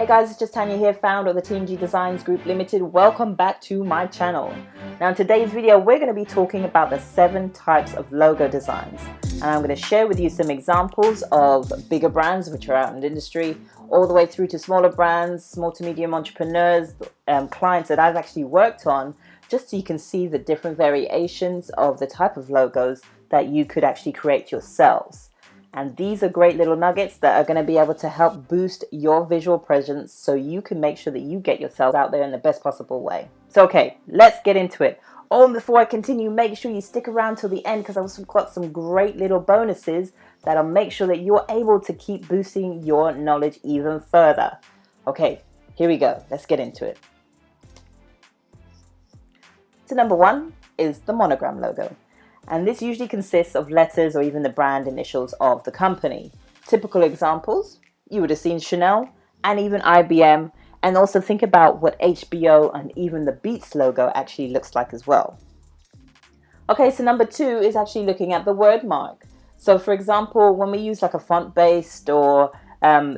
Hey guys, it's just Tanya here, founder of the Team G Designs Group Limited. Welcome back to my channel. Now in today's video, we're going to be talking about the 7 types of logo designs. And I'm going to share with you some examples of bigger brands which are out in the industry, all the way through to smaller brands, small to medium entrepreneurs, clients that I've actually worked on, just so you can see the different variations of the type of logos that you could actually create yourselves. And these are great little nuggets that are going to be able to help boost your visual presence so you can make sure that you get yourself out there in the best possible way. So okay, let's get into it. Oh, and before I continue, make sure you stick around till the end because I've got some great little bonuses that'll make sure that you're able to keep boosting your knowledge even further. Okay, here we go. Let's get into it. So number 1 is the monogram logo. And this usually consists of letters or even the brand initials of the company. Typical examples, you would have seen Chanel and even IBM, and also think about what HBO and even the Beats logo actually looks like as well. Okay, so number 2 is actually looking at the word mark. So for example, when we use like a font-based or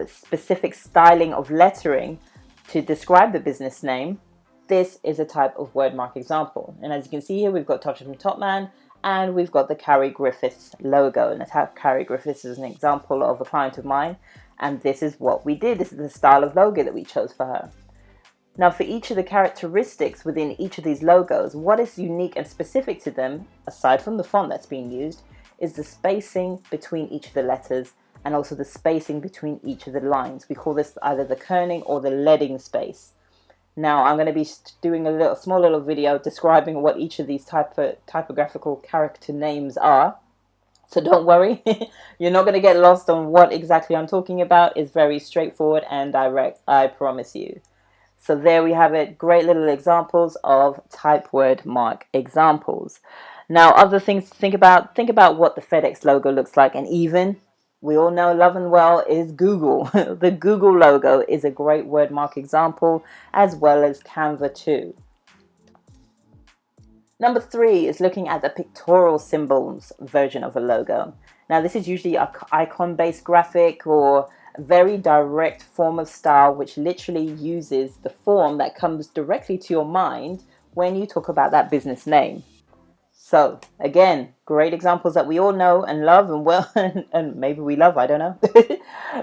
specific styling of lettering to describe the business name, this is a type of word mark example. And as you can see here, we've got Touch from Topman, and we've got the Carrie Griffiths logo. And Carrie Griffiths is an example of a client of mine. And this is what we did. This is the style of logo that we chose for her. Now for each of the characteristics within each of these logos, what is unique and specific to them, aside from the font that's being used, is the spacing between each of the letters and also the spacing between each of the lines. We call this either the kerning or the leading space. Now I'm going to be doing a small little video describing what each of these typographical character names are. So don't worry, you're not going to get lost on what exactly I'm talking about. It's very straightforward and direct, I promise you. So there we have it, great little examples of type word mark examples. Now other things to think about what the FedEx logo looks like, and even we all know love and well is Google. The Google logo is a great word mark example, as well as Canva too. Number 3 is looking at the pictorial symbols version of a logo. Now this is usually an icon-based graphic or a very direct form of style which literally uses the form that comes directly to your mind when you talk about that business name. So again, great examples that we all know and love and well, and maybe we love, I don't know.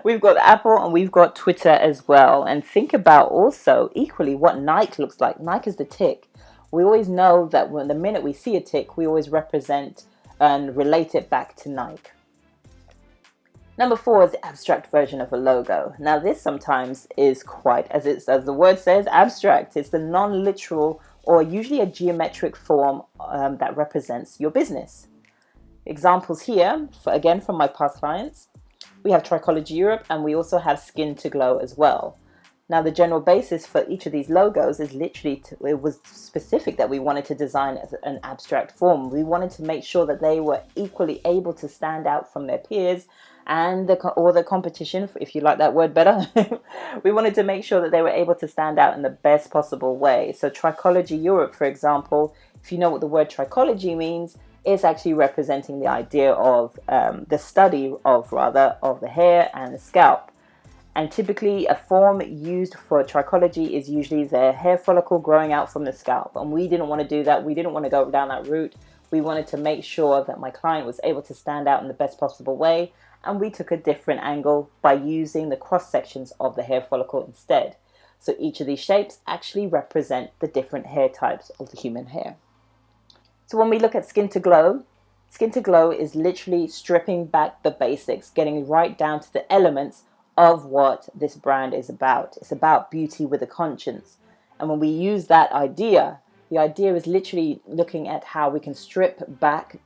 We've got Apple and we've got Twitter as well. And think about also equally what Nike looks like. Nike is the tick. We always know that when the minute we see a tick, we always represent and relate it back to Nike. Number 4 is the abstract version of a logo. Now this sometimes is quite, as the word says, abstract. It's the non-literal or usually a geometric form that represents your business. Examples here, again from my past clients, we have Trichology Europe and we also have Skin to Glow as well. Now the general basis for each of these logos is literally, it was specific that we wanted to design as an abstract form. We wanted to make sure that they were equally able to stand out from their peers and the competition, if you like that word better. We wanted to make sure that they were able to stand out in the best possible way. So Trichology Europe, for example, if you know what the word trichology means, it's actually representing the idea of the study of the hair and the scalp. And typically a form used for trichology is usually the hair follicle growing out from the scalp. And we didn't want to do that. We didn't want to go down that route. We wanted to make sure that my client was able to stand out in the best possible way. And we took a different angle by using the cross sections of the hair follicle instead. So each of these shapes actually represent the different hair types of the human hair. So when we look at Skin to Glow is literally stripping back the basics, getting right down to the elements of what this brand is about. It's about beauty with a conscience. And when we use that idea, the idea is literally looking at how we can strip back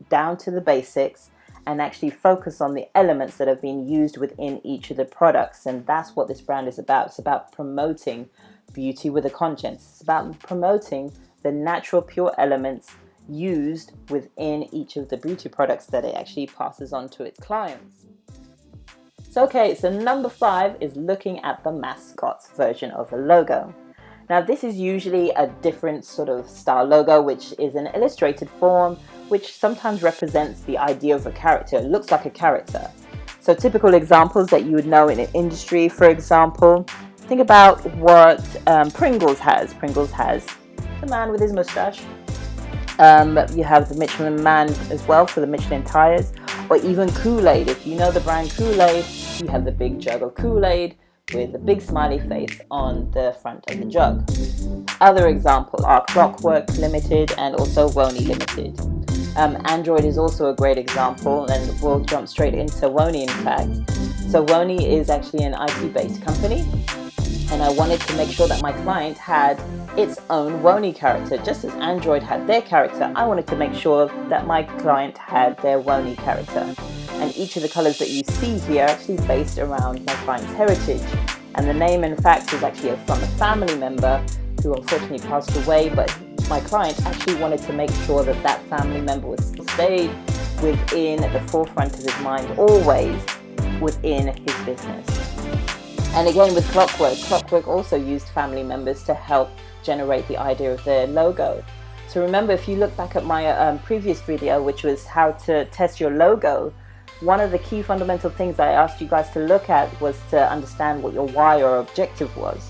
down to the basics and actually focus on the elements that have been used within each of the products. And that's what this brand is about. It's about promoting beauty with a conscience. It's about promoting the natural pure elements used within each of the beauty products that it actually passes on to its clients. So number 5 is looking at the mascots version of a logo. Now this is usually a different sort of style logo, which is an illustrated form, which sometimes represents the idea of a character. It looks like a character. So typical examples that you would know in an industry, for example, Think about what Pringles has. Pringles has the man with his mustache. You have the Michelin Man as well for the Michelin tires, or even Kool-Aid. If you know the brand Kool-Aid, you have the big jug of Kool-Aid with a big smiley face on the front of the jug. Other examples are Clockwork Limited and also Woney Limited. Android is also a great example, and we'll jump straight into Woney in fact. So Woney is actually an IT-based company, and I wanted to make sure that my client had its own Woney character. Just as Android had their character, I wanted to make sure that my client had their Woney character. And each of the colors that you see here are actually based around my client's heritage. And the name, in fact, is actually from a family member who unfortunately passed away, but my client actually wanted to make sure that that family member was stayed within the forefront of his mind, always within his business. And again with Clockwork also used family members to help generate the idea of their logo. So remember, if you look back at my previous video, which was how to test your logo, one of the key fundamental things I asked you guys to look at was to understand what your why or objective was.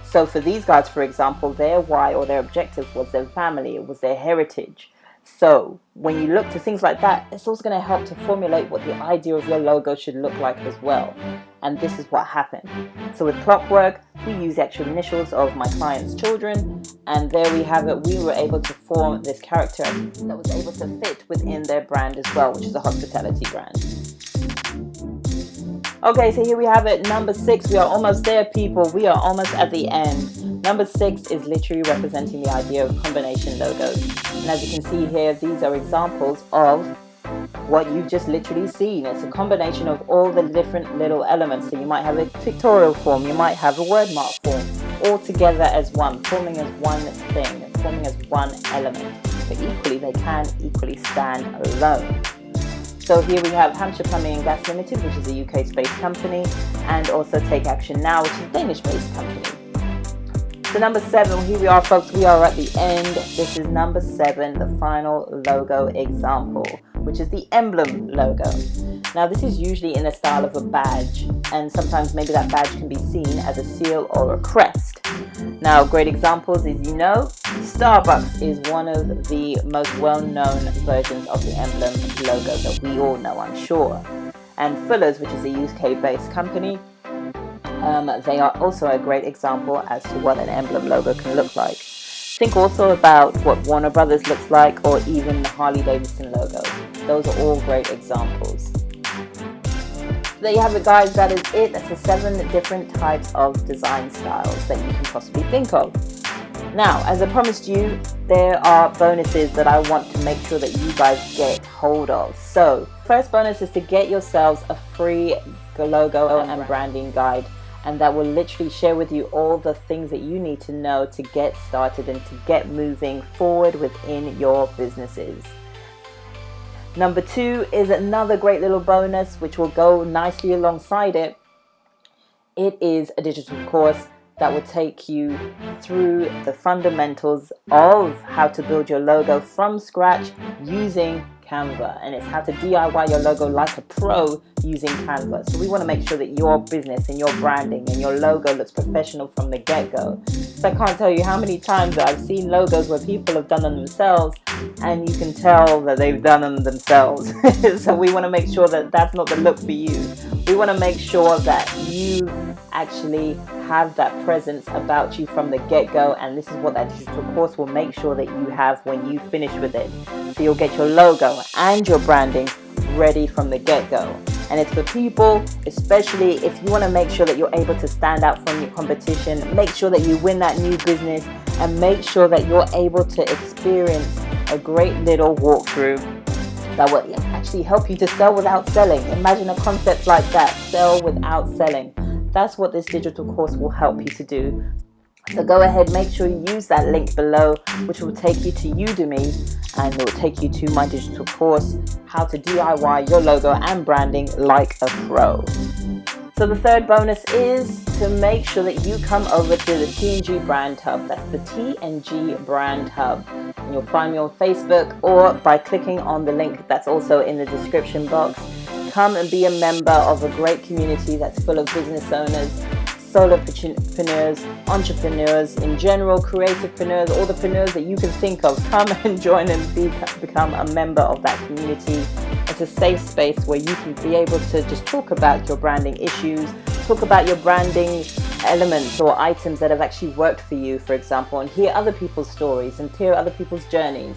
So for these guys, for example, their why or their objective was their family, it was their heritage. So when you look to things like that, it's also going to help to formulate what the idea of your logo should look like as well. And this is what happened. So with Clockwork, we use the actual initials of my client's children, and there we have it. We were able to form this character that was able to fit within their brand as well, which is a hospitality brand. Okay, so here we have it, number 6. We are almost there, people. We are almost at the end. Number 6 is literally representing the idea of combination logos. And as you can see here, these are examples of what you've just literally seen. It's a combination of all the different little elements. So you might have a pictorial form, you might have a word mark form, all together as one, forming as one thing, forming as one element. But equally, they can equally stand alone. So here we have Hampshire Plumbing and Gas Limited, which is a UK-based company, and also Take Action Now, which is a Danish-based company. So number 7, here we are, folks, we are at the end. This is number 7, the final logo example, which is the emblem logo. Now this is usually in the style of a badge, and sometimes maybe that badge can be seen as a seal or a crest. Now great examples, as you know, Starbucks is one of the most well-known versions of the emblem logo that we all know, I'm sure. And Fuller's, which is a UK-based company, they are also a great example as to what an emblem logo can look like. Think also about what Warner Brothers looks like, or even the Harley Davidson logo. Those are all great examples. There you have it, guys. That is it. That's the 7 different types of design styles that you can possibly think of. Now, as I promised you, there are bonuses that I want to make sure that you guys get hold of. So, first bonus is to get yourselves a free logo and branding guide, and that will literally share with you all the things that you need to know to get started and to get moving forward within your businesses. Number 2 is another great little bonus which will go nicely alongside it. It is a digital course that will take you through the fundamentals of how to build your logo from scratch using Canva, and it's how to DIY your logo like a pro using Canva. So we want to make sure that your business and your branding and your logo looks professional from the get-go. So I can't tell you how many times that I've seen logos where people have done them themselves, and you can tell that they've done them themselves. So we want to make sure that that's not the look for you. We want to make sure that you actually have that presence about you from the get-go, and this is what that digital course will make sure that you have when you finish with it. So you'll get your logo and your branding ready from the get-go. And it's for people, especially if you want to make sure that you're able to stand out from your competition, make sure that you win that new business, and make sure that you're able to experience a great little walkthrough that will actually help you to sell without selling. Imagine a concept like that, sell without selling. That's what this digital course will help you to do. So go ahead, make sure you use that link below, which will take you to Udemy, and it will take you to my digital course, how to DIY your logo and branding like a pro. So the third bonus is to make sure that you come over to the TNG Brand Hub. That's the TNG Brand Hub. And you'll find me on Facebook, or by clicking on the link that's also in the description box. Come and be a member of a great community that's full of business owners, solopreneurs, entrepreneurs in general, creativepreneurs, all the preneurs that you can think of. Come and join and become a member of that community. It's a safe space where you can be able to just talk about your branding issues, talk about your branding elements or items that have actually worked for you, for example, and hear other people's stories and hear other people's journeys.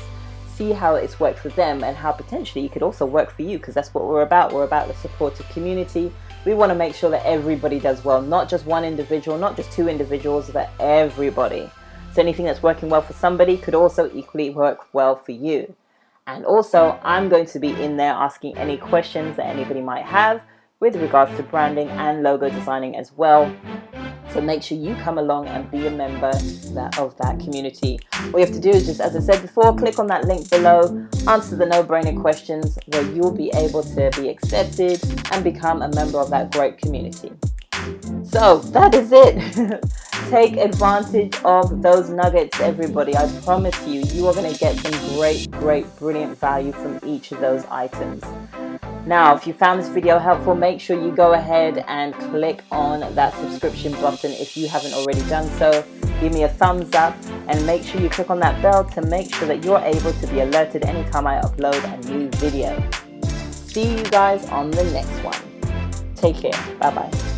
See how it's worked for them and how potentially it could also work for you, because that's what we're about. We're about the supportive community. We want to make sure that everybody does well, not just one individual, not just two individuals, but everybody. So anything that's working well for somebody could also equally work well for you. And also, I'm going to be in there asking any questions that anybody might have with regards to branding and logo designing as well. So make sure you come along and be a member of that community. All you have to do is just, as I said before, click on that link below, answer the no-brainer questions where you'll be able to be accepted and become a member of that great community. So that is it. Take advantage of those nuggets, everybody. I promise you, you are going to get some great, brilliant value from each of those items. Now, if you found this video helpful, make sure you go ahead and click on that subscription button if you haven't already done so. Give me a thumbs up and make sure you click on that bell to make sure that you're able to be alerted anytime I upload a new video. See you guys on the next one. Take care. Bye-bye.